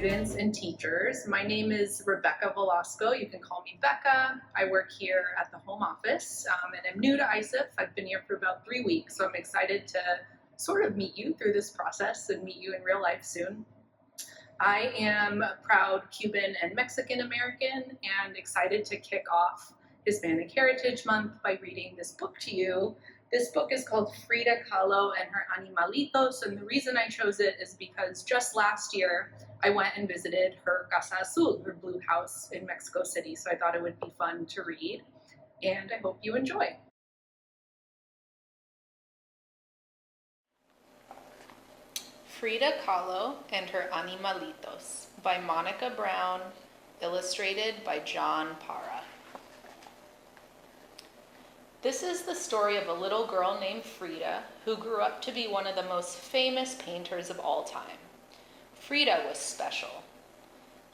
students and teachers. My name is Rebecca Velasco. You can call me Becca. I work here at the home office and I'm new to ICEF. I've been here for about 3 weeks, so I'm excited to sort of meet you through this process and meet you in real life soon. I am a proud Cuban and Mexican American and excited to kick off Hispanic Heritage Month by reading this book to you. This book is called Frida Kahlo and her Animalitos, and the reason I chose it is because just last year I went and visited her Casa Azul, her blue house in Mexico City, so I thought it would be fun to read, and I hope you enjoy. Frida Kahlo and her Animalitos by Monica Brown, illustrated by John Parra. This is the story of a little girl named Frida who grew up to be one of the most famous painters of all time. Frida was special.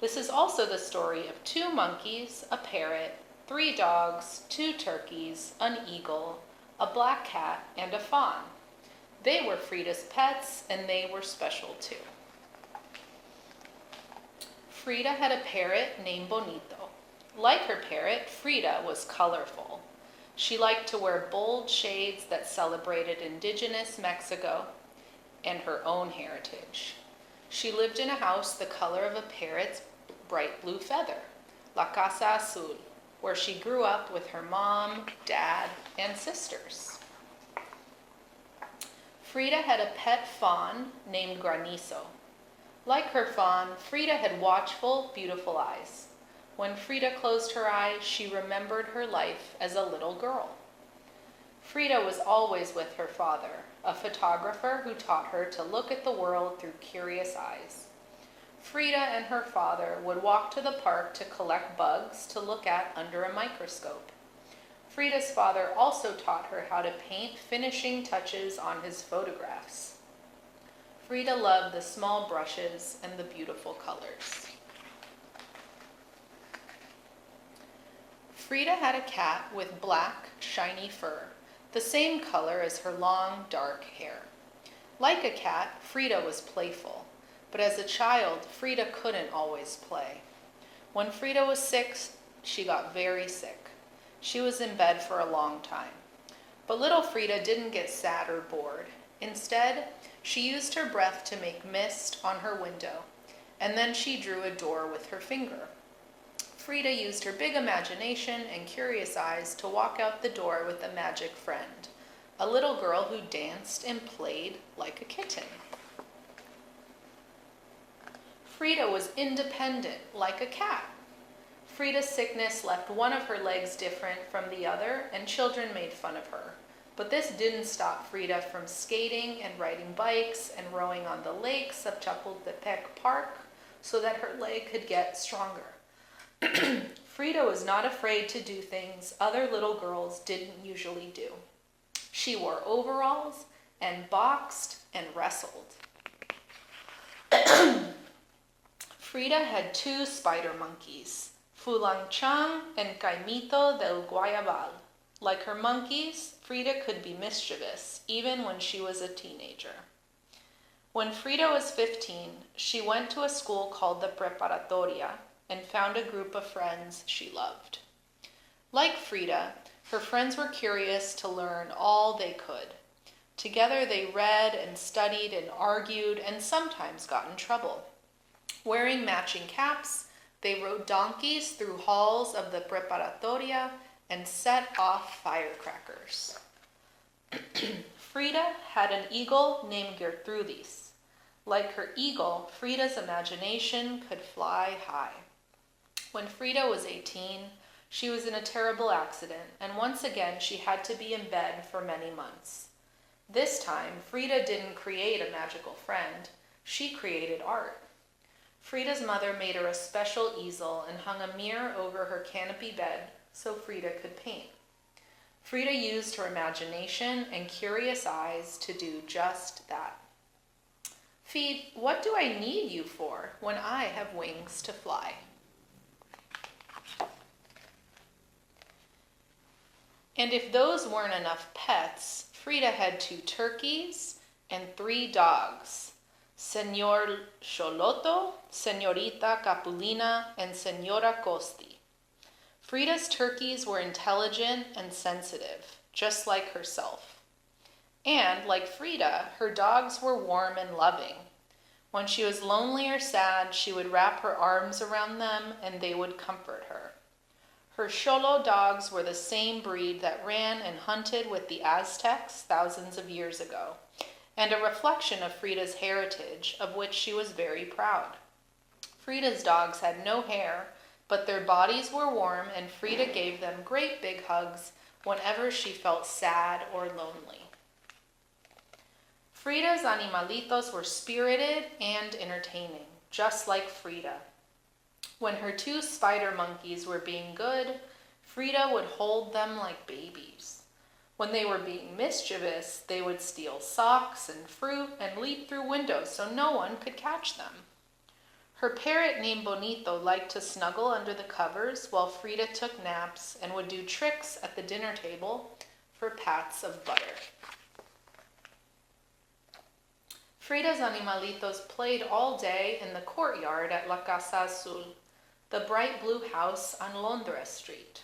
This is also the story of 2 monkeys, a parrot, 3 dogs, 2 turkeys, an eagle, a black cat, and a fawn. They were Frida's pets, and they were special too. Frida had a parrot named Bonito. Like her parrot, Frida was colorful. She liked to wear bold shades that celebrated indigenous Mexico and her own heritage. She lived in a house the color of a parrot's bright blue feather, La Casa Azul, where she grew up with her mom, dad, and sisters. Frida had a pet fawn named Granizo. Like her fawn, Frida had watchful, beautiful eyes. When Frida closed her eyes, she remembered her life as a little girl. Frida was always with her father, a photographer who taught her to look at the world through curious eyes. Frida and her father would walk to the park to collect bugs to look at under a microscope. Frida's father also taught her how to paint finishing touches on his photographs. Frida loved the small brushes and the beautiful colors. Frida had a cat with black, shiny fur, the same color as her long, dark hair. Like a cat, Frida was playful, but as a child, Frida couldn't always play. When Frida was 6, she got very sick. She was in bed for a long time. But little Frida didn't get sad or bored. Instead, she used her breath to make mist on her window, and then she drew a door with her finger. Frida used her big imagination and curious eyes to walk out the door with a magic friend, a little girl who danced and played like a kitten. Frida was independent, like a cat. Frida's sickness left one of her legs different from the other, and children made fun of her. But this didn't stop Frida from skating and riding bikes and rowing on the lakes of Chapultepec Park so that her leg could get stronger. Frida was not afraid to do things other little girls didn't usually do. She wore overalls and boxed and wrestled. Frida had 2 spider monkeys, Fulanchang and Caimito del Guayabal. Like her monkeys, Frida could be mischievous, even when she was a teenager. When Frida was 15, she went to a school called the Preparatoria and found a group of friends she loved. Like Frida, her friends were curious to learn all they could. Together they read and studied and argued and sometimes got in trouble. Wearing matching caps, they rode donkeys through halls of the Preparatoria and set off firecrackers. Frida had an eagle named Gertrudis. Like her eagle, Frida's imagination could fly high. When Frida was 18, she was in a terrible accident, and once again she had to be in bed for many months. This time, Frida didn't create a magical friend, she created art. Frida's mother made her a special easel and hung a mirror over her canopy bed so Frida could paint. Frida used her imagination and curious eyes to do just that. Feed, what do I need you for when I have wings to fly? And if those weren't enough pets, Frida had 2 turkeys and 3 dogs. Señor Xoloto, Señorita Capulina, and Señora Costi. Frida's turkeys were intelligent and sensitive, just like herself. And, like Frida, her dogs were warm and loving. When she was lonely or sad, she would wrap her arms around them and they would comfort her. Her Xolo dogs were the same breed that ran and hunted with the Aztecs thousands of years ago, and a reflection of Frida's heritage, of which she was very proud. Frida's dogs had no hair, but their bodies were warm, and Frida gave them great big hugs whenever she felt sad or lonely. Frida's animalitos were spirited and entertaining, just like Frida. When her two spider monkeys were being good, Frida would hold them like babies. When they were being mischievous, they would steal socks and fruit and leap through windows so no one could catch them. Her parrot named Bonito liked to snuggle under the covers while Frida took naps and would do tricks at the dinner table for pats of butter. Frida's animalitos played all day in the courtyard at La Casa Azul, the bright blue house on Londres Street.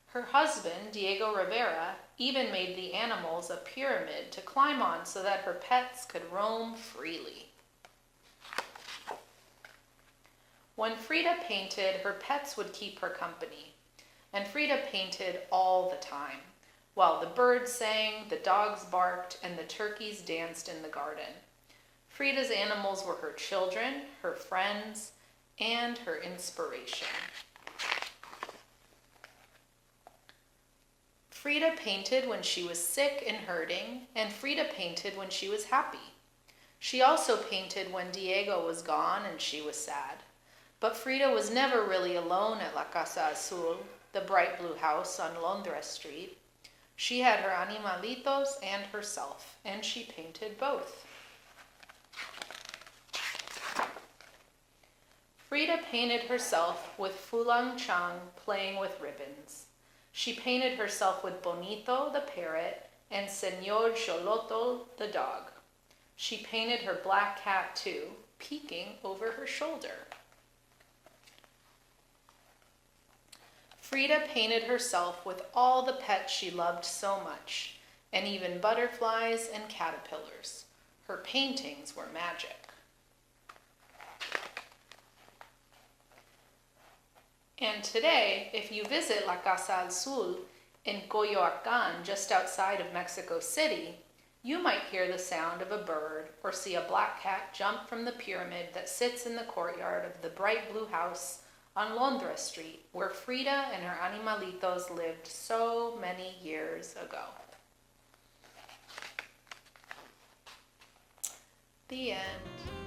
Her husband, Diego Rivera, even made the animals a pyramid to climb on so that her pets could roam freely. When Frida painted, her pets would keep her company, and Frida painted all the time, while the birds sang, the dogs barked, and the turkeys danced in the garden. Frida's animals were her children, her friends, and her inspiration. Frida painted when she was sick and hurting, and Frida painted when she was happy. She also painted when Diego was gone and she was sad. But Frida was never really alone at La Casa Azul, the bright blue house on Londres Street. She had her animalitos and herself, and she painted both. Frida painted herself with Fulang Chang playing with ribbons. She painted herself with Bonito, the parrot, and Señor Xoloto, the dog. She painted her black cat too, peeking over her shoulder. Frida painted herself with all the pets she loved so much, and even butterflies and caterpillars. Her paintings were magic. And today, if you visit La Casa Azul in Coyoacán, just outside of Mexico City, you might hear the sound of a bird or see a black cat jump from the pyramid that sits in the courtyard of the bright blue house on Londres Street, where Frida and her animalitos lived so many years ago. The end.